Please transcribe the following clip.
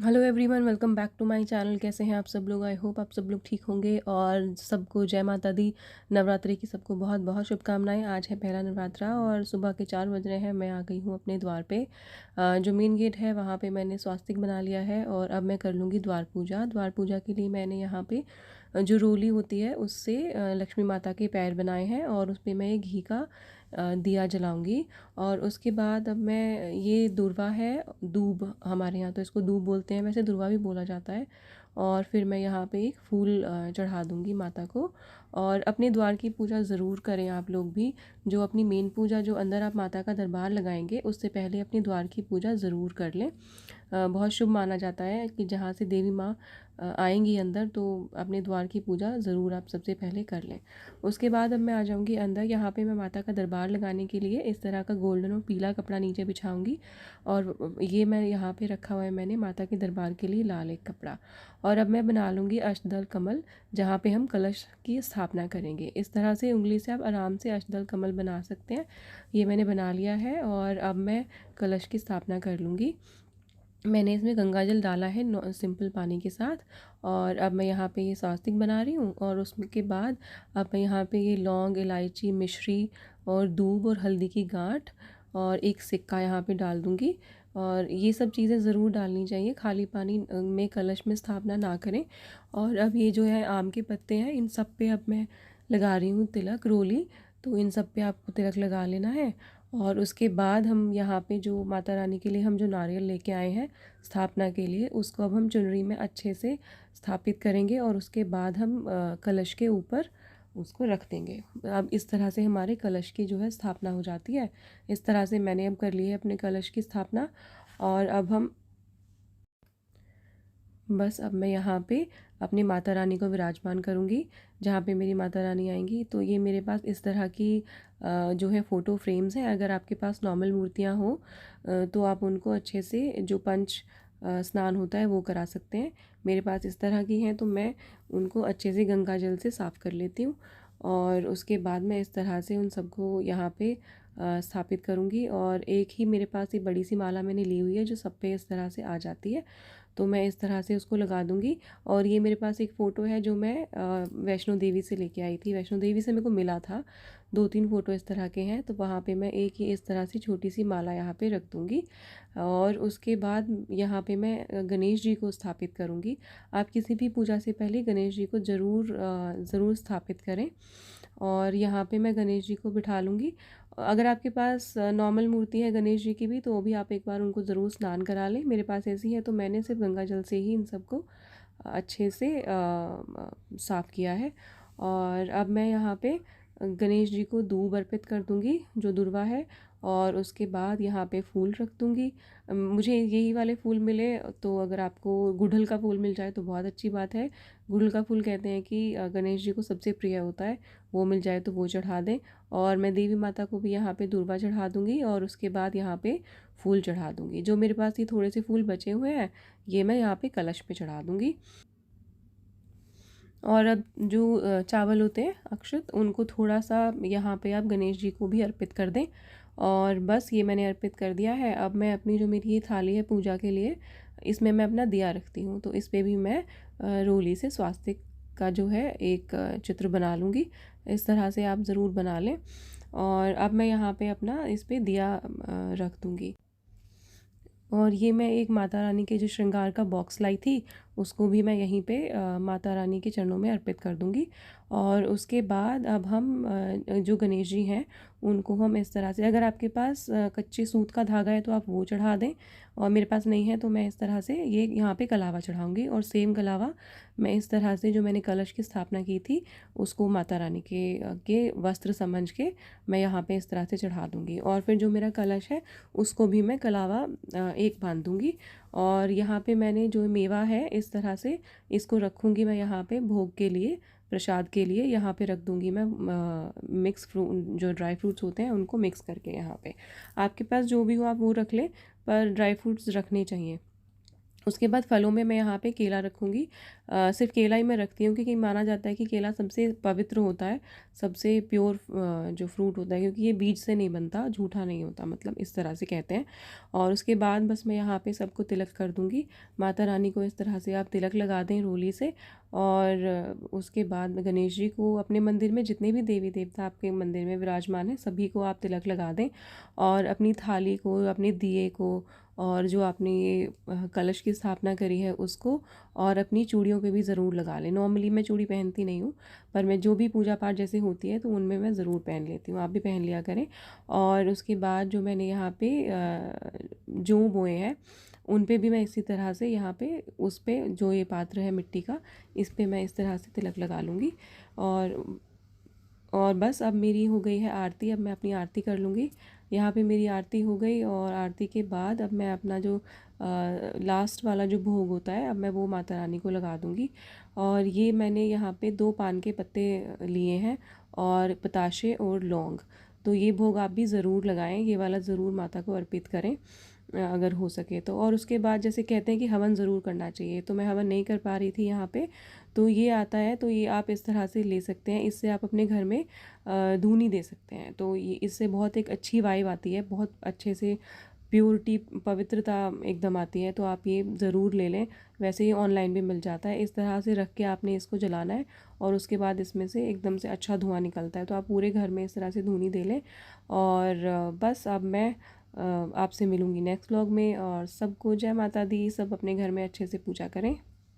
Hello everyone, welcome back to my channel. कैसे हैं आप सब लोग? आई होप आप सब लोग ठीक होंगे और सबको जय माता दी। नवरात्रि की सबको बहुत बहुत शुभकामनाएं। आज है पहला नवरात्रा और सुबह के 4 बज रहे हैं। मैं आ गई हूँ अपने द्वार पे। जो मेन गेट है वहाँ पे मैंने स्वास्तिक बना लिया है और अब मैं कर लूँगी द्वार पूजा। द्वार पूजा के लिए मैंने यहाँ पे जो रोली होती है उससे लक्ष्मी माता के पैर बनाए हैं और उस पर मैं घी का दिया जलाऊंगी। और उसके बाद अब मैं ये दूर्वा है, दूब हमारे यहाँ तो इसको दूब बोलते हैं, वैसे दूर्वा भी बोला जाता है। और फिर मैं यहाँ पे एक फूल चढ़ा दूँगी माता को। और अपने द्वार की पूजा ज़रूर करें आप लोग भी। जो अपनी मेन पूजा जो अंदर आप माता का दरबार लगाएंगे उससे पहले अपने द्वार की पूजा ज़रूर कर लें। बहुत शुभ माना जाता है कि जहाँ से देवी माँ आएंगी अंदर, तो अपने द्वार की पूजा ज़रूर आप सबसे पहले कर लें। उसके बाद अब मैं आ जाऊँगी अंदर। यहाँ पे मैं माता का दरबार लगाने के लिए इस तरह का गोल्डन और पीला कपड़ा नीचे बिछाऊंगी। और ये मैं यहाँ पे रखा हुआ है मैंने माता के दरबार के लिए लाल एक कपड़ा। और अब मैं बना लूँगी अष्टदल कमल, जहाँ पे हम कलश की स्थापना करेंगे। इस तरह से उंगली से आप आराम से अष्टदल कमल बना सकते हैं। ये मैंने बना लिया है और अब मैं कलश की स्थापना कर लूँगी। मैंने इसमें गंगा जल डाला है सिंपल पानी के साथ। और अब मैं यहाँ पे ये स्वास्तिक बना रही हूँ और उसके बाद अब मैं यहाँ पे ये लौंग, इलायची, मिश्री और दूब और हल्दी की गांठ और एक सिक्का यहाँ पे डाल दूँगी। और ये सब चीज़ें ज़रूर डालनी चाहिए, खाली पानी में कलश में स्थापना ना करें। और अब ये जो है आम के पत्ते हैं, इन सब पे अब मैं लगा रही हूँ तिलक रोली। तो इन सब पे आपको तिलक लगा लेना है। और उसके बाद हम यहाँ पे जो माता रानी के लिए हम जो नारियल लेके आए हैं स्थापना के लिए, उसको अब हम चुनरी में अच्छे से स्थापित करेंगे और उसके बाद हम कलश के ऊपर उसको रख देंगे। अब इस तरह से हमारे कलश की जो है स्थापना हो जाती है। इस तरह से मैंने अब कर ली है अपने कलश की स्थापना। और अब हम बस अब मैं यहाँ पे अपनी माता रानी को विराजमान करूँगी। जहाँ पे मेरी माता रानी आएंगी तो ये मेरे पास इस तरह की जो है फ़ोटो फ्रेम्स हैं। अगर आपके पास नॉर्मल मूर्तियाँ हो तो आप उनको अच्छे से जो पंच स्नान होता है वो करा सकते हैं। मेरे पास इस तरह की हैं तो मैं उनको अच्छे से गंगा जल से साफ़ कर लेती हूँ। और उसके बाद मैं इस तरह से उन सबको यहाँ पे स्थापित करूँगी। और एक ही मेरे पास ये बड़ी सी माला मैंने ली हुई है जो सब पे इस तरह से आ जाती है, तो मैं इस तरह से उसको लगा दूँगी। और ये मेरे पास एक फ़ोटो है जो मैं वैष्णो देवी से लेके आई थी, वैष्णो देवी से मेरे को मिला था। 2-3 फ़ोटो इस तरह के हैं, तो वहाँ पे मैं एक ही इस तरह से छोटी सी माला यहाँ पे रख दूँगी। और उसके बाद यहाँ पे मैं गणेश जी को स्थापित करूँगी। आप किसी भी पूजा से पहले गणेश जी को ज़रूर स्थापित करें। और यहाँ पे मैं गणेश जी को बिठा लूँगी। अगर आपके पास नॉर्मल मूर्ति है गणेश जी की भी, तो भी आप एक बार उनको ज़रूर स्नान करा लें। मेरे पास ऐसी है तो मैंने सिर्फ गंगा जल से ही इन सबको अच्छे से साफ़ किया है। और अब मैं यहाँ पे गणेश जी को दूब अर्पित कर दूँगी जो दुर्वा है। और उसके बाद यहाँ पे फूल रख दूँगी। मुझे यही वाले फूल मिले, तो अगर आपको गुड़हल का फूल मिल जाए तो बहुत अच्छी बात है। गुड़हल का फूल कहते हैं कि गणेश जी को सबसे प्रिय होता है, वो मिल जाए तो वो चढ़ा दें। और मैं देवी माता को भी यहाँ पे दूर्वा चढ़ा दूँगी और उसके बाद यहाँ पे फूल चढ़ा दूँगी। जो मेरे पास ये थोड़े से फूल बचे हुए हैं ये मैं यहाँ पे कलश पे चढ़ा दूँगी। और अब जो चावल होते हैं अक्षत, उनको थोड़ा सा यहाँ पे आप गणेश जी को भी अर्पित कर दें। और बस ये मैंने अर्पित कर दिया है। अब मैं अपनी जो मेरी ये थाली है पूजा के लिए, इसमें मैं अपना दिया रखती हूँ, तो इस पे भी मैं रोली से स्वास्तिक का जो है एक चित्र बना लूँगी। इस तरह से आप ज़रूर बना लें। और अब मैं यहाँ पे अपना इस पे दिया रख दूँगी। और ये मैं एक माता रानी के जो श्रृंगार का बॉक्स लाई थी उसको भी मैं यहीं पे माता रानी के चरणों में अर्पित कर दूंगी। और उसके बाद अब हम जो गणेश जी हैं उनको हम इस तरह से, अगर आपके पास कच्चे सूत का धागा है तो आप वो चढ़ा दें। और मेरे पास नहीं है तो मैं इस तरह से ये यहाँ पे कलावा चढ़ाऊँगी। और सेम कलावा मैं इस तरह से जो मैंने कलश की स्थापना की थी उसको माता रानी के वस्त्र समझ के मैं यहाँ पे इस तरह से चढ़ा दूँगी। और फिर जो मेरा कलश है उसको भी मैं कलावा एक बांध दूँगी। और यहाँ पे मैंने जो मेवा है इस तरह से इसको रखूँगी मैं यहाँ पे भोग के लिए, प्रसाद के लिए यहाँ पे रख दूँगी मैं। मिक्स फ्रूट जो ड्राई फ्रूट्स होते हैं उनको मिक्स करके यहाँ पे, आपके पास जो भी हो आप वो रख लें, पर ड्राई फ्रूट्स रखने चाहिए। उसके बाद फलों में मैं यहाँ पे केला रखूँगी। सिर्फ़ केला ही मैं रखती हूँ क्योंकि माना जाता है कि केला सबसे पवित्र होता है, सबसे प्योर जो फ्रूट होता है, क्योंकि ये बीज से नहीं बनता, झूठा नहीं होता, मतलब इस तरह से कहते हैं। और उसके बाद बस मैं यहाँ पे सबको तिलक कर दूँगी। माता रानी को इस तरह से आप तिलक लगा दें रोली से। और उसके बाद गणेश जी को अपने मंदिर में, जितने भी देवी देवता आपके मंदिर में विराजमान हैं, सभी को आप तिलक लगा दें। और अपनी थाली को, अपने दिए को, और जो आपने ये कलश की स्थापना करी है उसको, और अपनी चूड़ियों पे भी ज़रूर लगा लें। नॉर्मली मैं चूड़ी पहनती नहीं हूँ, पर मैं जो भी पूजा पाठ जैसे होती है तो उनमें मैं ज़रूर पहन लेती हूँ, आप भी पहन लिया करें। और उसके बाद जो मैंने यहाँ पे जौ बोए हैं, उन पे भी मैं इसी तरह से यहाँ पे, उस पे जो ये पात्र है मिट्टी का, इस पे मैं इस तरह से तिलक लगा लूँगी। और बस अब मेरी हो गई है आरती। अब मैं अपनी आरती कर लूँगी। यहाँ पे मेरी आरती हो गई, और आरती के बाद अब मैं अपना जो लास्ट वाला जो भोग होता है, अब मैं वो माता रानी को लगा दूँगी। और ये मैंने यहाँ पे 2 पान के पत्ते लिए हैं, और बताशे और लौंग। तो ये भोग आप भी ज़रूर लगाएं, ये वाला ज़रूर माता को अर्पित करें अगर हो सके तो। और उसके बाद जैसे कहते हैं कि हवन ज़रूर करना चाहिए, तो मैं हवन नहीं कर पा रही थी यहाँ पे, तो ये आता है, तो ये आप इस तरह से ले सकते हैं। इससे आप अपने घर में धूनी दे सकते हैं, तो ये इससे बहुत एक अच्छी वाइब आती है, बहुत अच्छे से प्योरिटी, पवित्रता एकदम आती है। तो आप ये ज़रूर ले लें। वैसे ही ऑनलाइन भी मिल जाता है। इस तरह से रख के आपने इसको जलाना है, और उसके बाद इसमें से एकदम से अच्छा धुआं निकलता है। तो आप पूरे घर में इस तरह से धूनी दे लें। और बस अब मैं आपसे मिलूँगी नेक्स्ट व्लॉग में। और सबको जय माता दी। सब अपने घर में अच्छे से पूजा करें।